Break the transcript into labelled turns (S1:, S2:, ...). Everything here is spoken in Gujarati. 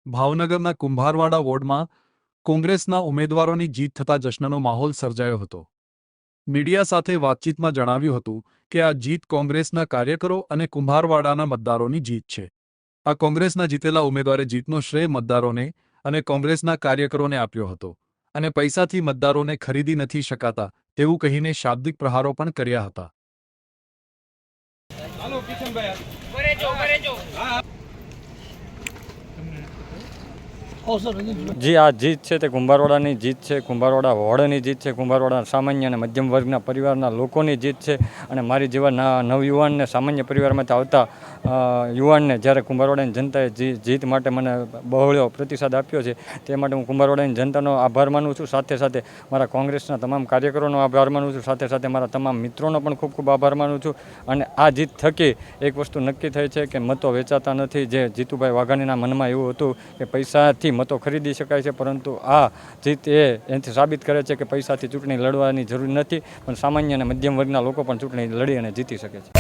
S1: ભાવનગરના કુંભારવાડા વોર્ડમાં કોંગ્રેસના ઉમેદવારોની જીત થતા જશ્નનો માહોલ સર્જાયો હતો। મીડિયા સાથે વાતચીતમાં જણાવ્યું હતું કે આ જીત કોંગ્રેસના કાર્યકરો અને કુંભારવાડાના મતદારોની જીત છે। આ કોંગ્રેસના જીતેલા ઉમેદવારે જીતનો શ્રેય મતદારોને અને કોંગ્રેસના કાર્યકરોને આપ્યો હતો અને પૈસાથી મતદારોને ખરીદી નથી શકાતા તેવું કહીને શાબ્દિક પ્રહારો પણ કર્યા હતા।
S2: जी आ जीत है तो कुंभारवाड़ा जीत है। कुंभारवाड़ा वोर्डनी जीत है। कुंभारवाड़ा सामान्य और मध्यम वर्गना परिवारना लोकोनी जीत है। और मारी जेवा नवयुवान ने सामान्य परिवार में आवता युवान ने જ્યારે કુંભારવાડાની जनताए जीत माटे મને બહોળો પ્રતિસાદ આપ્યો છે તે માટે હું કુંભારવાડાની जनताનો આભાર માનું છું। સાથે સાથે મારા કોંગ્રેસના તમામ કાર્યકરોનો આભાર માનું છું। સાથે સાથે મારા તમામ મિત્રોનો પણ ખૂબ ખૂબ આભાર માનું છું। અને આ જીત થકી એક વસ્તુ નક્કી થઈ છે કે મતો વેચાતા નથી। જે જીતુભાઈ વાઘાણીના મનમાં એવું હતું કે પૈસાથી મતો ખરીદી શકાય છે, પરંતુ આ જીત એનાથી સાબિત કરે છે કે પૈસાથી ચૂંટણી લડવાની જરૂર નથી, પણ સામાન્ય અને મધ્યમ વર્ગના લોકો પણ ચૂંટણી લડી અને જીતી શકે છે।